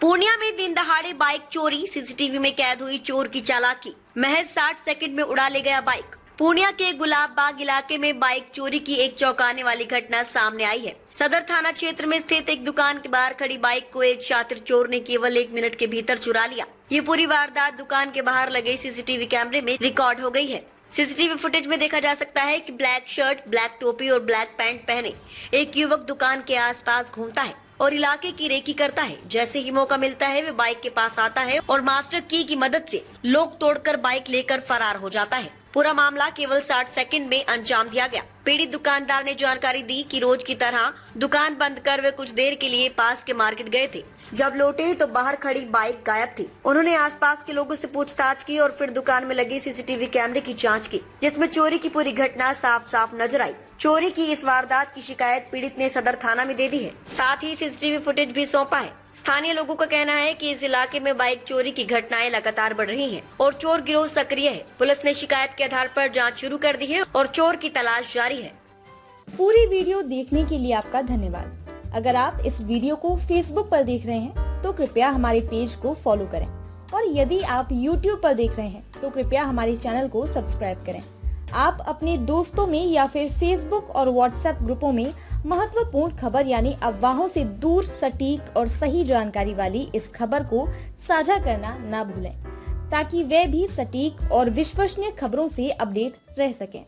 पूर्णिया में दिन दहाड़े बाइक चोरी, सीसीटीवी में कैद हुई चोर की चालाकी। महज 60 सेकंड में उड़ा ले गया बाइक। पूर्णिया के गुलाब बाग इलाके में बाइक चोरी की एक चौंकाने वाली घटना सामने आई है। सदर थाना क्षेत्र में स्थित एक दुकान के बाहर खड़ी बाइक को एक शातिर चोर ने केवल 1 मिनट के भीतर चुरा लिया। ये पूरी वारदात दुकान के बाहर लगे सीसीटीवी कैमरे में रिकॉर्ड हो गई है। सीसीटीवी फुटेज में देखा जा सकता है कि ब्लैक शर्ट, ब्लैक टोपी और ब्लैक पैंट पहने एक युवक दुकान के आसपास घूमता है और इलाके की रेकी करता है। जैसे ही मौका मिलता है वे बाइक के पास आता है और मास्टर की मदद से लॉक तोड़कर बाइक लेकर फरार हो जाता है। पूरा मामला केवल 60 सेकंड में अंजाम दिया गया। पीड़ित दुकानदार ने जानकारी दी कि रोज की तरह दुकान बंद कर वे कुछ देर के लिए पास के मार्केट गए थे। जब लौटे तो बाहर खड़ी बाइक गायब थी। उन्होंने आसपास के लोगों से पूछताछ की और फिर दुकान में लगे सीसीटीवी कैमरे की जांच की, जिसमें चोरी की पूरी घटना साफ साफ नजर आई। चोरी की इस वारदात की शिकायत पीड़ित ने सदर थाना में दे दी है। साथ ही सीसीटीवी फुटेज भी सौंपा है। स्थानीय लोगों का कहना है कि इस इलाके में बाइक चोरी की घटनाएं लगातार बढ़ रही हैं और चोर गिरोह सक्रिय है। पुलिस ने शिकायत के आधार पर जांच शुरू कर दी है और चोर की तलाश जारी है। पूरी वीडियो देखने के लिए आपका धन्यवाद। अगर आप इस वीडियो को फेसबुक पर देख रहे हैं तो कृपया हमारे पेज को फॉलो करें और यदि आप यूट्यूब पर देख रहे हैं तो कृपया हमारे चैनल को सब्सक्राइब करें। आप अपने दोस्तों में या फिर फेसबुक और व्हाट्सएप ग्रुपों में महत्वपूर्ण खबर यानी अफवाहों से दूर सटीक और सही जानकारी वाली इस खबर को साझा करना ना भूलें, ताकि वे भी सटीक और विश्वसनीय खबरों से अपडेट रह सकें।